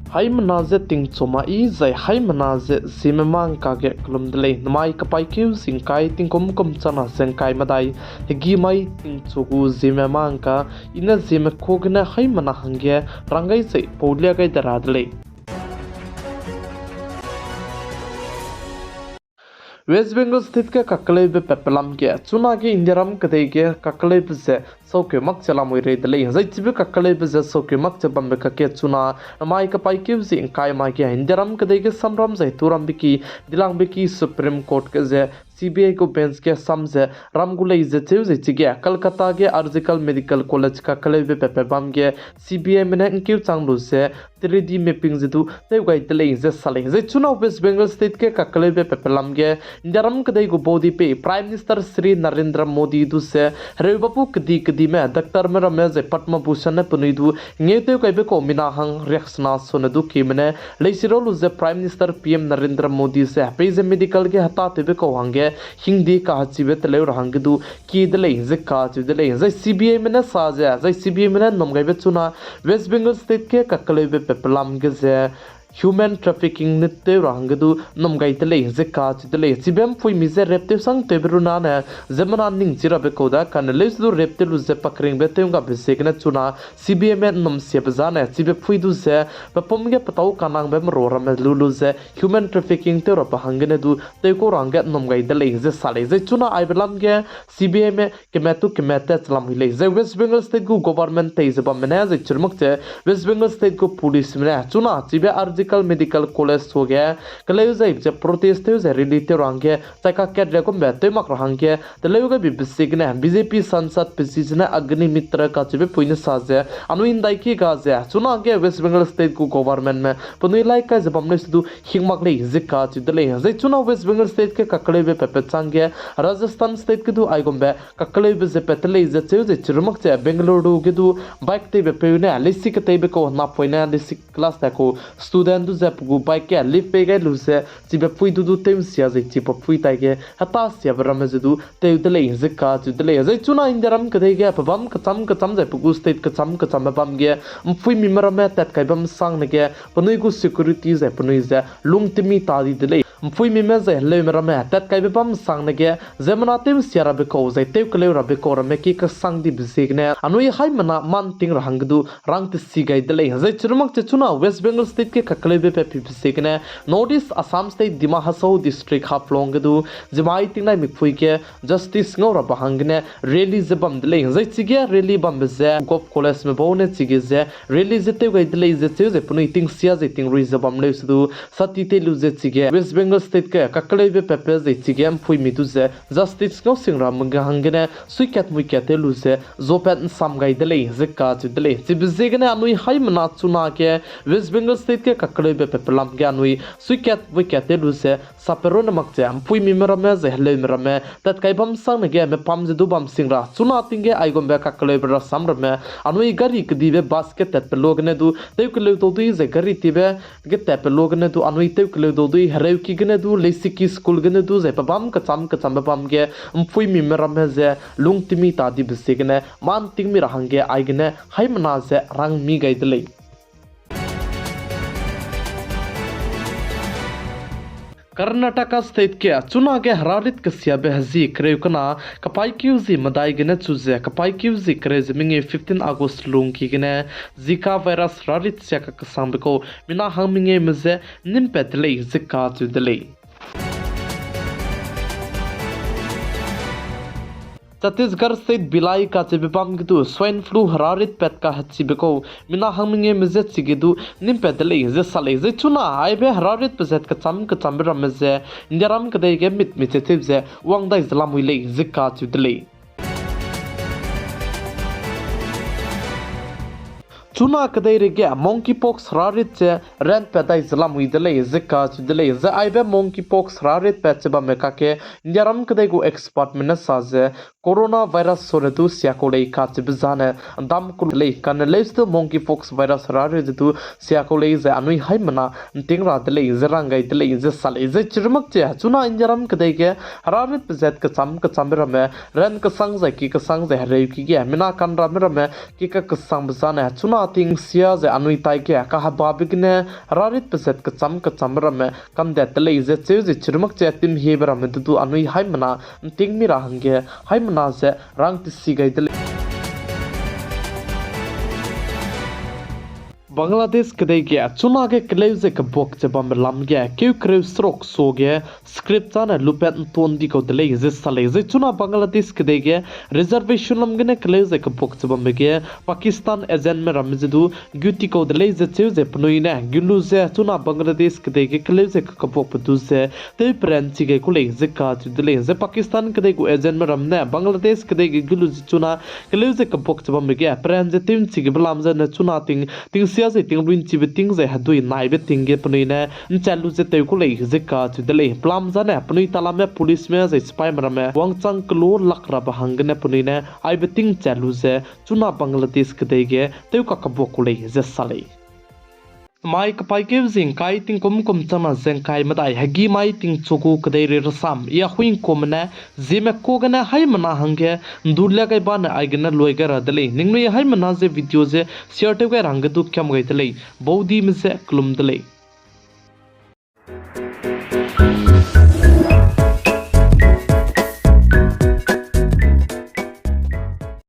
Hai manaze ting choma I zai hai manaze Zeme mang kage klum dele namai kapai kiu singkai ting kom chana zengkai madai hegi mai ting chugu Zeme mang ka ina Zeme khogna hai mana hangge rangai sai polia gai daradle West Bengal स्थित के ककले बे peplum के चुना के इंदिराम कदे के ककले बे सौके मक चला मोरे दले जैचिबे ककले बे सौके मक चबम बे के चुना माई का पाई के जिंग काय मा के इंदिराम कदे के समरम जै तुरम बिकी दिलांग बिकी सुप्रीम कोर्ट के जे CBI को बेंच के समझे रामगुले जचेव जचिगे kolkata के आर्जिकल मेडिकल कॉलेज का कले बे पेपबम के CBI में इनके चांगलु से 3D मैपिंग जदु ते गाइतले जे साले जे चुनाव वेस्ट बंगाल स्टेट के ककले बे पेपलम के इंदिराम कदे को बोदी पे प्राइम मिनिस्टर श्री नरेंद्र मोदी दु से रेबपु कदी कदी में डॉक्टर में रमे जे पद्म भूषण ने पुनिदु नेते कइबे को मिना हंग रेक्सना सोनदु की मने लेसिरोलु जे prime minister PM Narendra Modi से पेज मेडिकल के हता तेबे को हंगे हिंदी का हचिबे तले रहंगदु की दले जे का दले जे CBI में साजा जे CBI में नमगइबे चुना वेस्ट बंगाल स्टेट के ककले बे पेपलम के जे human trafficking nitte rangdu nomgaitele zeka chitele sibem fui mize repte sang tebruna na zemana ning jira be koda kan lesdu repte lu ze pakring be tenga be sekna chuna CBM nom se bazana sibe fui du ze bapomge patau kanang be rora me lulu ze human trafficking te ro bahangene du te ko ranga nomgaitele ze sale ze chuna aibelam ge CBM ke metu ke mete chlam hile ze West Bengal state go government te ze ba mena ze churmuk che West Bengal state go police mena chuna sibe आर्जिकल medical college हो गया कलेउ जाइब जे protest हो जे रिलीते रंगे तका केड्रे को बेते मक रंगे तलेउ के बिसिगने BJP सांसद पिसिजने अग्नि मित्र का चबे पुइन साजे अनु इंदाई की गाजे चुना के वेस्ट बंगाल स्टेट को गवर्नमेंट में पुनि लाइक का जबमने सुदु हिंगमकले जिका चिदले जे चुना वेस्ट बंगाल स्टेट के ककले बे पेपे चांगे राजस्थान स्टेट के दु आइगोंबे ककले बे जे पेतले जे चेउ जे चिरमक जे बेंगलुरु के दु बाइक ते बे पेउने लेसी के ते बे को ना पोइना लेसी क्लास ta को student du zap gu bai ke live pe ga lu se ci be pui du tem sia ze ci pui tai ge hata sia bram ze du te de le ze ka zu de le ze chuna indaram ka de ge pabam ka cham ze pu state ka cham bam ge pui mi mara me tat kai bam sang ne ge punui gu security ze punui ze lung timi ta di de le pui mi me ze le mara me tat kai bam sang ne ge zemana tem sia ra be ko ze te kle ra be ko ra me ki ka sang di bzig ne anui hai mana man ting rang du rang te si gai de le ze churmak che chuna west bengal state के ककले बे पिसिकने north east Assam state दिमा हसौ district Haflong गदु जिमाई तिंगनाय मिफुइ के justice ngora bahangने rally जबम दले जै चिगे rally बम जे गोप college में बोने चिगे जे rally जते गै दले जे जे पुनि तिंग सिया जे तिंग रि जबम ले सुदु सती ते लु जे चिगे वेस्ट बंगाल स्टेट के ककले बे पेपे जे चिगे फुइ मितु जे जस्टिस ngौ सिंgra मंगा हंगने सुइकेट मुइकेट लु जे जोपेट सम गै दले जे का दले जिबजेगने अनुइ हाय मना चुना के वेस्ट बंगाल स्टेट के ककले बे पेपलम ज्ञानui सुइकेट विकेट लु से सपेरो नमक जे पुइ मिमरा में जे हले मिरा में तत kai bam sang ne ge me pam je du bam singra chuna tinge ai gom be kakle bra samra me anui gari kdi be basket tet log ne du te kle to du je gari tibe ge te pe log ne du anui te kle do du hereu ki gne du lesi ki school gne du je pam ka cham bam ge pui mimra me je lung timi ta di bisigne man ting mi rahange ai gne hai mana je rang mi gai dele Karnataka state के चुना के हरारित कसिया बेहजी क्रेकना कपाई क्यूजी मदाई गने चुजे कपाई क्यूजी करे जमिंगे 15 अगस्त लुंग की गने जिका virus रारित से का कसम को मिना हमिंगे मजे निम्पेतले जिका चुदले छत्तीसगढ़ स्थित बिलाई का चिबिपम गिदु स्वाइन फ्लू हरारित पेट का हचिबको मिना हमिंगे मजे चिगिदु निम पेदले जे साले जे चुना आइबे हरारित पजेट का चम रम जे इंदिराम कदे के मित मिचे जे वांगदाइ जलामुइले जिका चुदले चुना कदे गे मोंकी पॉक्स रारित से रेंट पेदाइ जला मुइदले जिका चुदले जे आइबे मोंकी पॉक्स रारित पेचबा मेका के इंदिराम कदे को एक्सपर्ट में साजे कोरोना वायरस सोरेदु सियाकोले काच बिजाने दाम कुले कनलेस तो मोंकी पॉक्स वायरस रारित दु सियाकोले जे अनुइ हाय मना तिंगरा दले जरांगाइ दले जे साले जे चिरमक जे चुना इंदिराम कदे के रारित पेजेट का चम रमे रेन का संग जे की का संग जे हरे की गे मिना कनरा में रमे की का संग बिजाने चुना ting sia ze anui tai ke ka ha ba bigne rarit peset ka cham ram kam de tele ze che ze chirmak che tim he ram du anui hai mana ting mi ra hange hai mana ze rang ti si gai tele Bangladesh kadai ke chuna ke kleuze ke bok che bam lam ge ke kreu strok so ge script na lupet ton di ko dele ze sale ze chuna Bangladesh kadai ke reservation lam ge kleuze ke bok che bam ge Pakistan agent me ram ze du guti ko dele ze che ze pnoi na gulu ze chuna Bangladesh kadai ke kleuze ke bok du ze te pren chi ge ko le ze ka chu dele ze Pakistan kadai ko agent me ram na Bangladesh kadai ke gulu ze chuna kleuze ke bok che bam ge pren ze tim chi ge blam ze na chuna ting ze ting luin chi beting ze hadui nai be ting ge pnui na chalu ze te ko le ze ka chu dele plam za na pnui tala me police me ze spy mara me wang chang klo lakra ba hang ne pnui na ai beting chalu ze chuna Bangladesh ke de ge te ka ka bo ko le ze sale mai ka pai ke zing kai ting kom chama zeng kai madai hagi mai ting choku kadai re rasam ya huing kom na zeme ko gana hai mana hange durla kai ban ai gana loi ga radale ningno hai mana ze video ze share te ga rang du kyam gai tale bodi mi se klum dale